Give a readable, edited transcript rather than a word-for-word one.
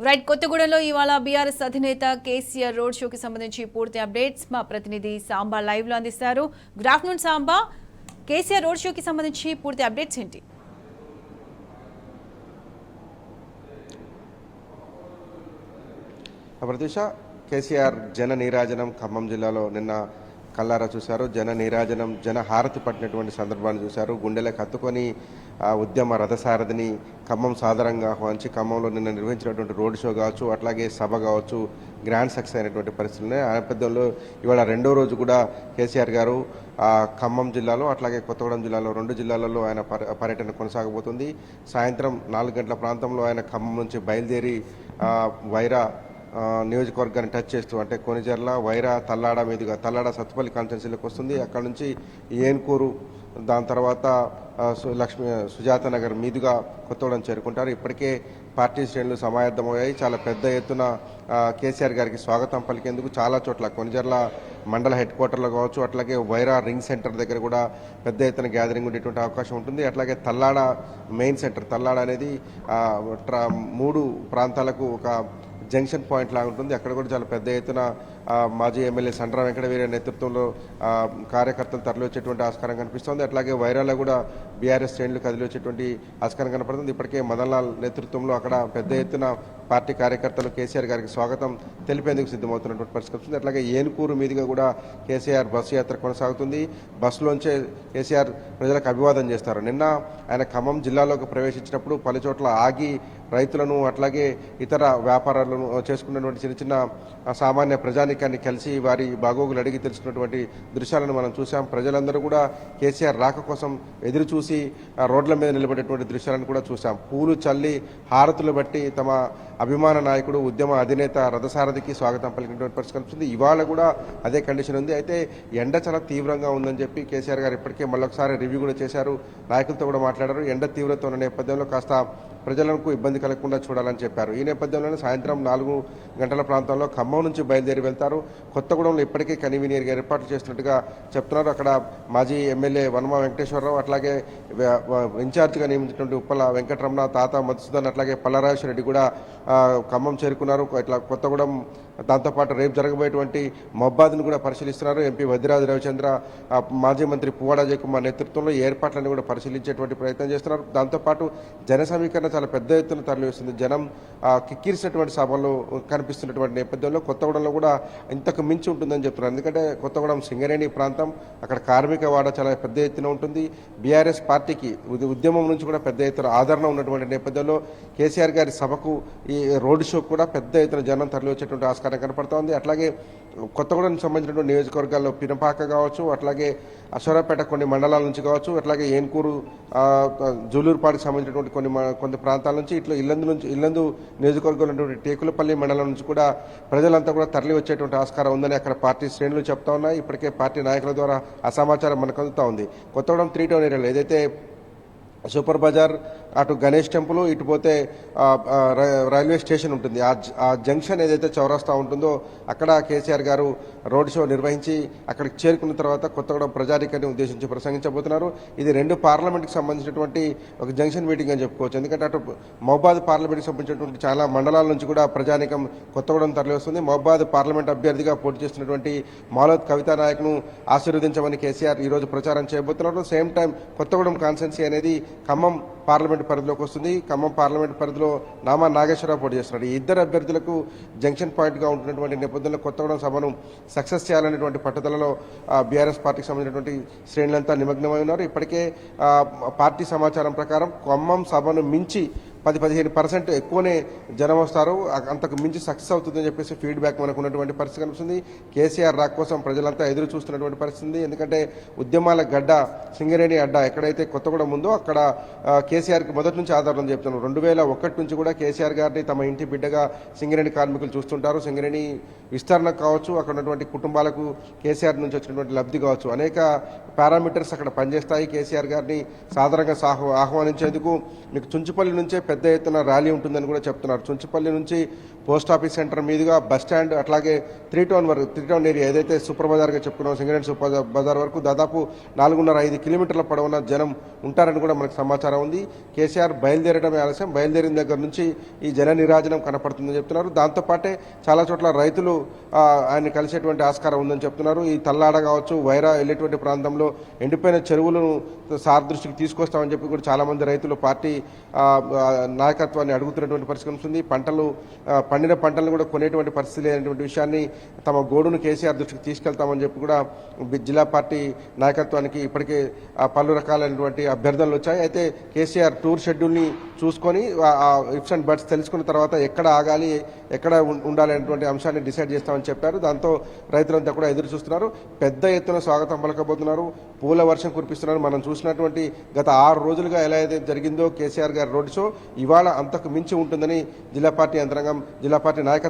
Right కొత్తగూడెంలో ఇవాళ BRS అధినేత కేసీఆర్ రోడ్ షోకి సంబంధించి పూర్తి అప్డేట్స్ మా ప్రతినిధి సాంబా లైవ్ లో అందిస్తారు. Good afternoon Samba, KCR road షోకి సంబంధించి పూర్తి అప్డేట్స్ ఏంటి? ప్రత్యూష, కేసీఆర్ జన నీరాజనం ఖమ్మం జిల్లాలో నిన్న కల్లారా చూశారు. జన నీరాజనం, జన హారతి పట్టినటువంటి సందర్భాన్ని చూశారు. గుండెలకు హత్తుకొని ఉద్యమ రథసారథిని ఖమ్మం సాధారణంగా ఆహ్వానించి ఖమ్మంలో నిన్న నిర్వహించినటువంటి రోడ్ షో కావచ్చు, అట్లాగే సభ కావచ్చు, గ్రాండ్ సక్సెస్ అయినటువంటి పరిస్థితులు. ఆ నేపథ్యంలో ఇవాళ రెండో రోజు కూడా కేసీఆర్ గారు ఖమ్మం జిల్లాలో అట్లాగే కొత్తగూడెం జిల్లాలో రెండు జిల్లాలలో ఆయన పర్యటన కొనసాగబోతుంది. సాయంత్రం 4 గంటల ప్రాంతంలో ఆయన ఖమ్మం నుంచి బయలుదేరి వైరా నియోజకవర్గాన్ని టచ్ చేస్తూ అంటే కొనిజర్ల, వైరా, తల్లాడ మీదుగా తల్లాడ సత్తుపల్లి కాన్స్టిట్యున్సీలోకి వస్తుంది. అక్కడ నుంచి ఏన్కూరు, దాని తర్వాత సుజాత నగర్ మీదుగా కొత్తగూడెం చేరుకుంటారు. ఇప్పటికే పార్టీ శ్రేణులు సమాయత్తమయ్యాయి. చాలా పెద్ద ఎత్తున కేసీఆర్ గారికి స్వాగతం పలికేందుకు చాలా చోట్ల కొనిజర్ల మండల హెడ్ క్వార్టర్లో కావచ్చు, అట్లాగే వైరా రింగ్ సెంటర్ దగ్గర కూడా పెద్ద ఎత్తున గ్యాదరింగ్ ఉండేటువంటి అవకాశం ఉంటుంది. అట్లాగే తల్లాడ మెయిన్ సెంటర్, తల్లాడ అనేది 3 ప్రాంతాలకు ఒక జంక్షన్ పాయింట్ లాగా ఉంటుంది. అక్కడ కూడా చాలా పెద్ద ఎత్తున మాజీ ఎమ్మెల్యే సండ్ర వెంకటవీర నేతృత్వంలో కార్యకర్తలు తరలివచ్చేటువంటి ఆస్కారం కనిపిస్తోంది. అట్లాగే వైరాలో కూడా బీఆర్ఎస్ శ్రేణులు కదిలివచ్చేటువంటి ఆస్కారం కనపడుతుంది. ఇప్పటికే మదన్ లాల్ నేతృత్వంలో అక్కడ పెద్ద ఎత్తున పార్టీ కార్యకర్తలు కేసీఆర్ గారికి స్వాగతం తెలిపేందుకు సిద్ధమవుతున్నటువంటి పరిస్థితి వస్తుంది. అట్లాగే ఏనుకూరు మీదుగా కూడా కేసీఆర్ బస్సు యాత్ర కొనసాగుతుంది. బస్సులోంచే కేసీఆర్ ప్రజలకు అభివాదం చేస్తారు. నిన్న ఆయన ఖమ్మం జిల్లాలోకి ప్రవేశించినప్పుడు పలు చోట్ల ఆగి రైతులను అట్లాగే ఇతర వ్యాపారాలను చేసుకున్నటువంటి చిన్న చిన్న సామాన్య ప్రజానికాన్ని కలిసి వారి బాగోగులు అడిగి తెలుసుకున్నటువంటి దృశ్యాలను మనం చూసాం. ప్రజలందరూ కూడా కేసీఆర్ రాక కోసం ఎదురు చూసి రోడ్ల మీద నిలబడేటువంటి దృశ్యాలను కూడా చూసాం. పూలు చల్లి హారతులు బట్టి తమ అభిమాన నాయకుడు, ఉద్యమ అధినేత రథసారథికి స్వాగతం పలికినటువంటి పరిస్థితి కనిపిస్తుంది. ఇవాళ కూడా అదే కండిషన్ ఉంది. అయితే ఎండ చాలా తీవ్రంగా ఉందని చెప్పి కేసీఆర్ గారు ఇప్పటికే మళ్ళొకసారి రివ్యూ కూడా చేశారు. నాయకులతో కూడా మాట్లాడారు. ఎండ తీవ్రత ఉన్న నేపథ్యంలో కాస్త ప్రజలకు ఇబ్బంది కలగకుండా చూడాలని చెప్పారు. ఈ నేపథ్యంలోనే సాయంత్రం 4 గంటల ప్రాంతంలో ఖమ్మం నుంచి బయలుదేరి వెళ్తారు. కొత్తగూడెంలో ఇప్పటికే కన్వీనియర్గా ఏర్పాట్లు చేస్తున్నట్టుగా చెప్తున్నారు. అక్కడ మాజీ ఎమ్మెల్యే వనమా వెంకటేశ్వరరావు, అట్లాగే ఇన్ఛార్జిగా నియమించినటువంటి ఉప్పల వెంకటరమణ, తాత మధుసూదన్, అట్లాగే పల్లరాజేశ్వర రెడ్డి కూడా ఖమ్మం చేరుకున్నారు. ఇట్లా కొత్తగూడెం, దాంతోపాటు రేపు జరగబోయేటువంటి మహబాద్ను కూడా పరిశీలిస్తున్నారు. ఎంపీ వద్దిరాజు రవిచంద్ర, మాజీ మంత్రి పువ్వాడ అజయ్ కుమార్ నేతృత్వంలో ఏర్పాట్లను కూడా పరిశీలించేటువంటి ప్రయత్నం చేస్తున్నారు. దాంతోపాటు జన సమీకరణ చాలా పెద్ద ఎత్తున తరలివస్తుంది. జనం కిక్కిరిసినటువంటి సభలు కనిపిస్తున్నటువంటి నేపథ్యంలో కొత్తగూడెంలో కూడా ఇంతకు మించి ఉంటుందని చెప్తున్నారు. ఎందుకంటే కొత్తగూడెం సింగరేణి ప్రాంతం, అక్కడ కార్మిక వాడ చాలా పెద్ద ఎత్తున ఉంటుంది. బీఆర్ఎస్ పార్టీకి ఉద్యమం నుంచి కూడా పెద్ద ఎత్తున ఆదరణ ఉన్నటువంటి నేపథ్యంలో కేసీఆర్ గారి సభకు, ఈ రోడ్ షో కూడా పెద్ద ఎత్తున జనం తరలివచ్చేటువంటి ఆస్కారం కనపడుతోంది. అట్లాగే కొత్తగూడెంకి సంబంధించినటువంటి నియోజకవర్గాల్లో పినపాక కావచ్చు, అట్లాగే అశ్వరాపేట కొన్ని మండలాల నుంచి కావచ్చు, అట్లాగే ఏన్కూరు, జూలూరుపాడికి సంబంధించినటువంటి కొన్ని ప్రాంతాల నుంచి, ఇట్లా ఇల్లందు నియోజకవర్గంలో ఉన్నటువంటి టేకులపల్లి మండలం నుంచి కూడా ప్రజలంతా కూడా తరలి వచ్చేటువంటి ఆస్కారం ఉందని అక్కడ పార్టీ శ్రేణులు చెప్తా ఉన్నాయి. ఇప్పటికే పార్టీ నాయకుల ద్వారా ఆ సమాచారం మనకు అందుతూ ఉంది. కొత్తగూడెం 3 టౌన్ ఏరియాలో ఏదైతే సూపర్ బజార్, అటు గణేష్ టెంపుల్, ఇటు పోతే రైల్వే స్టేషన్ ఉంటుంది, ఆ జంక్షన్ ఏదైతే చౌరస్తా ఉంటుందో అక్కడ కేసీఆర్ గారు రోడ్ షో నిర్వహించి అక్కడికి చేరుకున్న తర్వాత కొత్తగూడెం ప్రజానికాన్ని ఉద్దేశించి ప్రసంగించబోతున్నారు. ఇది 2 పార్లమెంట్కి సంబంధించినటువంటి ఒక జంక్షన్ మీటింగ్ అని చెప్పుకోవచ్చు. ఎందుకంటే అటు మహబాద్ పార్లమెంట్కి సంబంధించినటువంటి చాలా మండలాల నుంచి కూడా ప్రజానికం కొత్తగూడెం తరలి వస్తుంది. మహబాద్ పార్లమెంట్ అభ్యర్థిగా పోటీ చేస్తున్నటువంటి మాలోత్ కవితా నాయక్ను ఆశీర్వదించమని కేసీఆర్ ఈరోజు ప్రచారం చేయబోతున్నారు. సేమ్ టైం కొత్తగూడెం కాన్స్టిట్యున్సీ అనేది ఖమ్మం పార్లమెంట్ పరిధిలోకి వస్తుంది. ఖమ్మం పార్లమెంట్ పరిధిలో నామా నాగేశ్వరరావు పోటీ చేస్తున్నాడు. ఈ ఇద్దరు అభ్యర్థులకు జంక్షన్ పాయింట్గా ఉంటున్నటువంటి నేపథ్యంలో కొత్తగూడెం సభను సక్సెస్ చేయాలనేటువంటి పట్టుదలలో బీఆర్ఎస్ పార్టీకి సంబంధించినటువంటి శ్రేణులంతా నిమగ్నమై ఉన్నారు. ఇప్పటికే పార్టీ సమాచారం ప్రకారం ఖమ్మం సభను మించి 10-15% ఎక్కువనే జనం వస్తారు, అంతకు మించి సక్సెస్ అవుతుందని చెప్పేసి ఫీడ్బ్యాక్ మనకు ఉన్నటువంటి పరిస్థితి కనిపిస్తుంది. కేసీఆర్ రాక్ కోసం ప్రజలంతా ఎదురు చూస్తున్నటువంటి పరిస్థితి. ఎందుకంటే ఉద్యమాల గడ్డ సింగరేణి అడ్డ ఎక్కడైతే కొత్తగూడెం ఉందో అక్కడ కేసీఆర్కి మొదటి నుంచి ఆధారం చెప్తున్నారు. 2001 నుంచి కూడా కేసీఆర్ గారిని తమ ఇంటి బిడ్డగా సింగరేణి కార్మికులు చూస్తుంటారు. సింగరేణి విస్తరణ కావచ్చు, అక్కడ ఉన్నటువంటి కుటుంబాలకు కేసీఆర్ నుంచి వచ్చినటువంటి లబ్ధి కావచ్చు, అనేక పారామీటర్స్ అక్కడ పనిచేస్తాయి. కేసీఆర్ గారిని సాధారణంగా ఆహ్వానించేందుకు మీకు చుంచుపల్లి నుంచే పెద్ద ఎత్తున ర్యాలీ ఉంటుందని కూడా చెప్తున్నారు. చుంచుపల్లి నుంచి పోస్ట్ ఆఫీస్ సెంటర్ మీదుగా బస్ స్టాండ్ అట్లాగే త్రీ టౌన్ ఏరియా ఏదైతే సూపర్ బజార్గా చెప్పుకున్నాం సింగరేణి సూపర్ బజార్ వరకు దాదాపు 4.5 కిలోమీటర్ల పొడవున జనం ఉంటారని కూడా మనకు సమాచారం ఉంది. కేసీఆర్ బయలుదేరడమే ఆలస్యం, బయలుదేరిన దగ్గర నుంచి ఈ జన నీరాజనం కనపడుతుందని చెప్తున్నారు. దాంతోపాటే చాలా చోట్ల రైతులు ఆయన కలిసేటువంటి ఆస్కారం ఉందని చెప్తున్నారు. ఈ తల్లాడ కావచ్చు, వైరా వెళ్ళేటువంటి ప్రాంతంలో ఎండిపోయిన చెరువులను సార్ దృష్టికి తీసుకొస్తామని చెప్పి కూడా చాలామంది రైతులు పార్టీ నాయకత్వాన్ని అడుగుతున్నటువంటి పరిస్థితి ఉంది. పండిన పంటలను కూడా కొనేటువంటి పరిస్థితి లేనటువంటి విషయాన్ని తమ గోడును కేసీఆర్ దృష్టికి తీసుకెళ్తామని చెప్పి కూడా జిల్లా పార్టీ నాయకత్వానికి ఇప్పటికే పలు రకాలైనటువంటి అభ్యర్థనలు వచ్చాయి. అయితే కేసీఆర్ టూర్ షెడ్యూల్ని చూసుకొని ఇఫ్స్ అండ్ బట్స్ తెలుసుకున్న తర్వాత ఎక్కడ ఆగాలి, ఎక్కడ ఉండాలి అనేటువంటి అంశాన్ని డిసైడ్ చేస్తామని చెప్పారు. దాంతో రైతులంతా కూడా ఎదురు చూస్తున్నారు. పెద్ద ఎత్తున స్వాగతం పలకబోతున్నారు, పూల వర్షం కురిపిస్తున్నారు. మనం చూసినటువంటి గత 6 రోజులుగా ఎలా అయితే జరిగిందో కేసీఆర్ గారి రోడ్ షో, ఇవాళ అంతకు మించి ఉంటుందని జిల్లా పార్టీ యంత్రాంగం, జిల్లా పార్టీ నాయకత్వం